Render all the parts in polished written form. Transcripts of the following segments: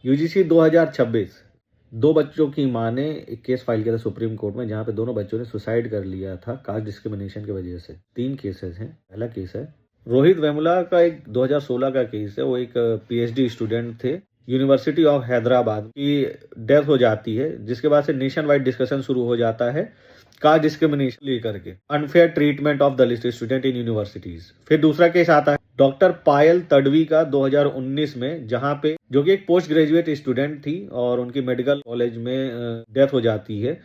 UGC 2026 दो बच्चों की मां ने एक केस फाइल किया था सुप्रीम कोर्ट में, जहां पे दोनों बच्चों ने सुसाइड कर लिया था कास्ट डिस्क्रिमिनेशन की वजह से। 3 केसेस हैं। पहला केस है रोहित वेमुला का, एक 2016 का केस है। वो एक पीएचडी स्टूडेंट थे, यूनिवर्सिटी ऑफ हैदराबाद की डेथ हो जाती है, जिसके बाद से नेशन वाइड डिस्कशन शुरू हो जाता है कास्ट डिस्क्रिमिनेशन लेकर के, unfair treatment of Dalit student in universities. फिर दूसरा केस आता है डॉक्टर पायल तडवी का 2019 में, जहां पे जो कि एक पोस्ट ग्रेजुएट स्टूडेंट थी और उनकी मेडिकल कॉलेज में डेथ हो जाती है,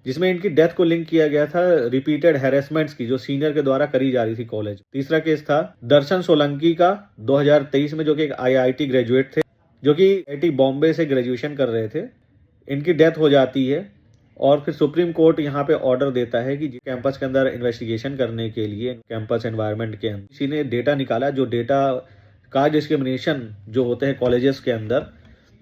जिसमें इनकी डेथ को लिंक किया गया था रिपीटेड हैरेसमेंट्स की जो सीनियर के द्वारा करी जा रही थी कॉलेज। तीसरा केस था दर्शन सोलंकी का 2023 में, जो कि एक आईआईटी ग्रेजुएट थे, जो कि आईआईटी बॉम्बे से ग्रेजुएशन कर रहे थे। इनकी डेथ हो जाती है और फिर सुप्रीम कोर्ट यहाँ पे ऑर्डर देता है कि कैंपस के अंदर इन्वेस्टिगेशन करने के लिए कैंपस एनवायरनमेंट के अंदर किसी ने डेटा निकाला, जो डेटा कास्ट डिस्क्रिमिनेशन जो होते हैं कॉलेजेस के अंदर,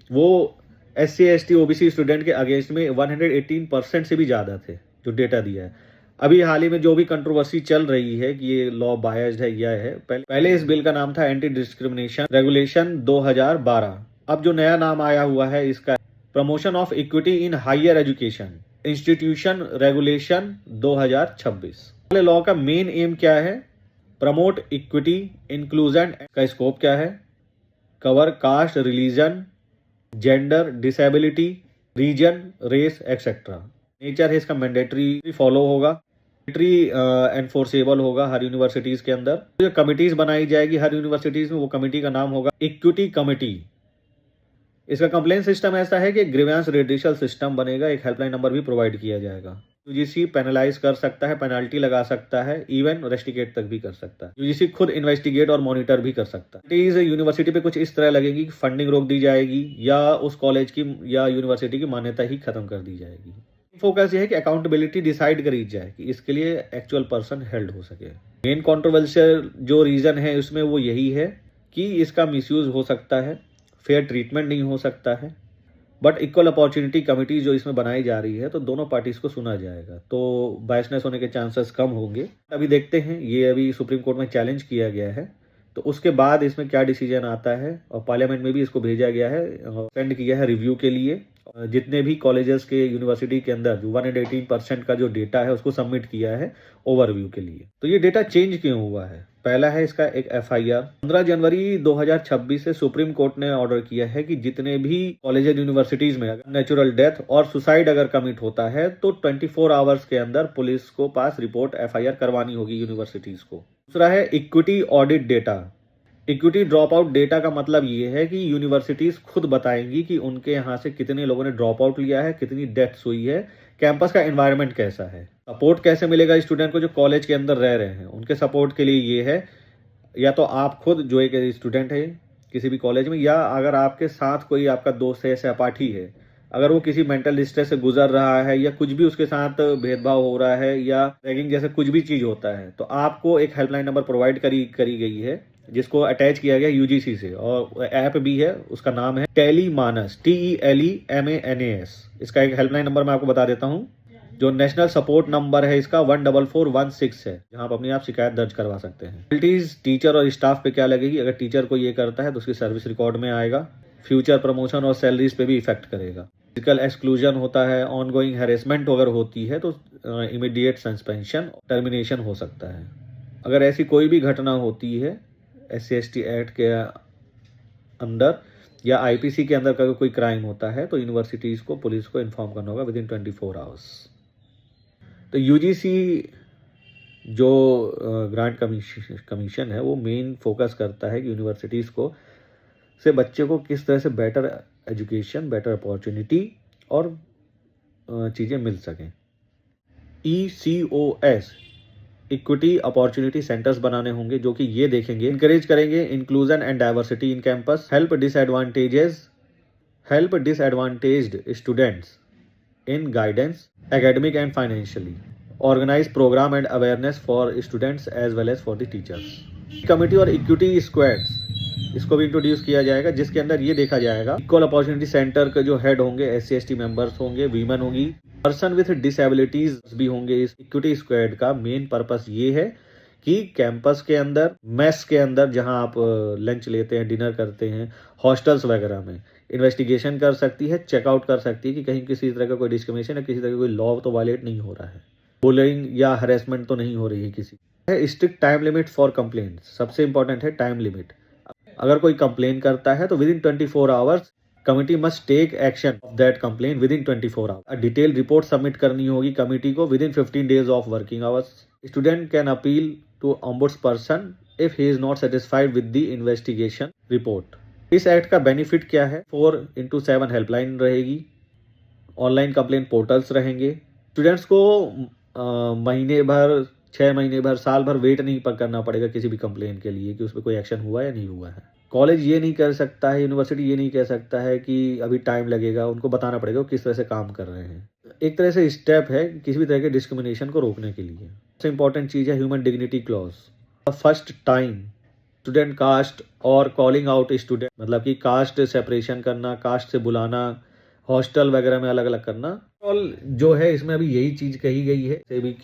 वो SC ST OBC स्टूडेंट के अगेंस्ट में 118% से भी ज़्यादा थे जो डेटा दिया है। अभी हाल ही में जो भी कंट्रोवर्सी चल रही है कि ये लॉ बायस्ड है या है, पहले इस बिल का नाम था एंटी डिस्क्रिमिनेशन रेगुलेशन 2012। अब जो नया नाम आया हुआ है इसका promotion of equity in higher education institution regulation 2026। Law का मेन एम क्या है? प्रमोट इक्विटी इंक्लूजन का स्कोप क्या है? Cover caste, religion, gender, disability, region, race etcetera. Nature है इसका मैंडेटरी फॉलो होगा, मैंडेटरी एनफोर्सेबल होगा हर यूनिवर्सिटीज के अंदर। जो कमिटीज बनाई जाएगी हर यूनिवर्सिटीज में, वो कमिटी का नाम होगा इक्विटी कमिटी। इसका कंप्लेन सिस्टम ऐसा है कि ग्रीवेंस रिड्यूसल सिस्टम बनेगा, एक हेल्पलाइन नंबर भी प्रोवाइड किया जाएगा। यूजीसी पेनलाइज कर सकता है, पेनाल्टी लगा सकता है, इवन रेस्टिकेट तक भी कर सकता है। यूजीसी खुद इन्वेस्टिगेट और मॉनिटर भी कर सकता है। यूनिवर्सिटी पे कुछ इस तरह लगेगी कि फंडिंग रोक दी जाएगी या उस कॉलेज की या यूनिवर्सिटी की मान्यता ही खत्म कर दी जाएगी। फोकस ये है कि अकाउंटेबिलिटी डिसाइड करी जाए कि इसके लिए एक्चुअल पर्सन हेल्ड हो सके। मेन कॉन्ट्रोवर्शियल जो रीजन है उसमें वो यही है कि इसका मिसयूज हो सकता है, फेयर ट्रीटमेंट नहीं हो सकता है। बट इक्वल अपॉर्चुनिटी कमिटी जो इसमें बनाई जा रही है, तो दोनों पार्टीज को सुना जाएगा, तो बायसनेस होने के चांसेस कम होंगे। अभी देखते हैं, ये अभी सुप्रीम कोर्ट में चैलेंज किया गया है, तो उसके बाद इसमें क्या डिसीजन आता है। और पार्लियामेंट में भी इसको भेजा गया है, सेंड किया है रिव्यू के लिए। जितने भी कॉलेजेस के यूनिवर्सिटी के अंदर 118% का जो डेटा है उसको सबमिट किया है ओवरव्यू के लिए। तो ये डेटा चेंज क्यों हुआ है? पहला है इसका एक FIR 15 जनवरी 2026 से सुप्रीम कोर्ट ने ऑर्डर किया है कि जितने भी कॉलेज यूनिवर्सिटीज में नेचुरल डेथ और सुसाइड अगर कमिट होता है तो 24 आवर्स के अंदर पुलिस को पास रिपोर्ट FIR करवानी होगी यूनिवर्सिटीज को। दूसरा है equity audit data. Equity drop out data का मतलब ये है कि यूनिवर्सिटीज खुद बताएंगी कि उनके यहाँ से कितने लोगों ने ड्रॉप आउट लिया है, कितनी डेथ्स हुई है, कैंपस का एनवायरनमेंट कैसा है, सपोर्ट कैसे मिलेगा स्टूडेंट को जो कॉलेज के अंदर रह रहे हैं। उनके सपोर्ट के लिए ये है, या तो आप खुद जो एक स्टूडेंट है किसी भी कॉलेज में, या अगर आपके साथ कोई आपका दोस्त है, सहपाठी है, अगर वो किसी मेंटल डिस्ट्रेस से गुजर रहा है या कुछ भी उसके साथ भेदभाव हो रहा है या रैगिंग जैसे कुछ भी चीज होता है, तो आपको एक हेल्पलाइन नंबर प्रोवाइड करी गई है जिसको अटैच किया गया यूजीसी से, और ऐप भी है, उसका नाम है टेलीमानस, TELEMANAS। इसका एक हेल्पलाइन नंबर मैं आपको बता देता हूँ, जो नेशनल सपोर्ट नंबर है इसका 14416 है, जहां आप अपनी आप शिकायत दर्ज करवा सकते हैं। पेनल्टीज टीचर और स्टाफ पे क्या लगेगी? अगर टीचर को ये करता है तो उसकी सर्विस रिकॉर्ड में आएगा, फ्यूचर प्रमोशन और सैलरीज पे भी इफेक्ट करेगा। फिजिकल एक्सक्लूजन होता है, ऑनगोइंग हैरेसमेंट अगर होती है तो इमीडिएट सस्पेंशन, टर्मिनेशन हो सकता है। अगर ऐसी कोई भी घटना होती है SC ST एक्ट के अंदर या IPC के अंदर का कोई क्राइम होता है, तो यूनिवर्सिटीज को, पुलिस को इन्फॉर्म करना होगा विद इन 24 आवर्स। तो यूजीसी जो ग्रांट कमीशन है वो मेन फोकस करता है कि यूनिवर्सिटीज़ को से बच्चे को किस तरह से बेटर एजुकेशन, बेटर अपॉर्चुनिटी और चीज़ें मिल सकें। ECOS इक्विटी अपॉर्चुनिटी सेंटर्स बनाने होंगे जो कि ये देखेंगे, इंकरेज करेंगे inclusion and diversity in campus, help disadvantaged students in guidance, academic and financially, organize program and awareness for students as well as for the teachers. Committee और equity squads, इसको भी इंट्रोड्यूस किया जाएगा, जिसके अंदर ये देखा जाएगा इक्वल अपॉर्चुनिटी सेंटर के जो हेड होंगे SC ST मेंबर्स होंगे, वीमेन होंगी, पर्सन विथ डिसेबिलिटीज भी होंगे। इस इक्विटी स्क्वाड का मेन पर्पस ये है कि कैंपस के अंदर, मेस के अंदर जहां आप लंच लेते हैं, डिनर करते हैं, हॉस्टल्स वगैरह में इन्वेस्टिगेशन कर सकती है, चेकआउट कर सकती है कि कहीं किसी तरह का कोई डिस्क्रिमिनेशन या किसी तरह का कोई लॉ तो वायलेट नहीं हो रहा है, बुलिंग या हरेसमेंट तो नहीं हो रही है किसी है। Strict time limit for complaint, सबसे इंपॉर्टेंट है टाइम लिमिट। अगर कोई कंप्लेन करता है तो within 24 hours committee must take action of that complain within 24 hours. Detail report submit करनी होगी कमिटी को within 15 days of working hours. Student can appeal to ombudsperson if he is not satisfied with the investigation report। इस act का benefit क्या है? 4x7 helpline रहेगी, online complaint portals रहेंगे, students को महीने भर, 6 महीने भर, साल भर वेट नहीं करना पड़ेगा किसी भी कंप्लेन के लिए कि उस पर कोई एक्शन हुआ या नहीं हुआ है। कॉलेज ये नहीं कर सकता है, यूनिवर्सिटी ये नहीं कह सकता है कि अभी टाइम लगेगा, उनको बताना पड़ेगा वो किस तरह से काम कर रहे हैं। एक तरह से स्टेप है किसी भी तरह के डिस्क्रिमिनेशन को रोकने के लिए। सबसे इंपॉर्टेंट चीज़ है human dignity clause. First time student caste और कॉलिंग आउट स्टूडेंट, मतलब कि कास्ट सेपरेशन करना, कास्ट से बुलाना, हॉस्टल वगैरह में अलग अलग करना, और जो है इसमें अभी यही चीज़ कही गई है। से भी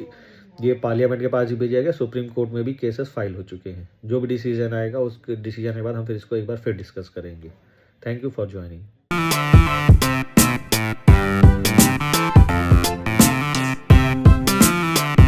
ये पार्लियामेंट के पास भी भेजा गया, सुप्रीम कोर्ट में भी केसेस फाइल हो चुके हैं। जो भी डिसीजन आएगा उस डिसीजन के बाद हम फिर इसको एक बार फिर डिस्कस करेंगे। Thank you for joining.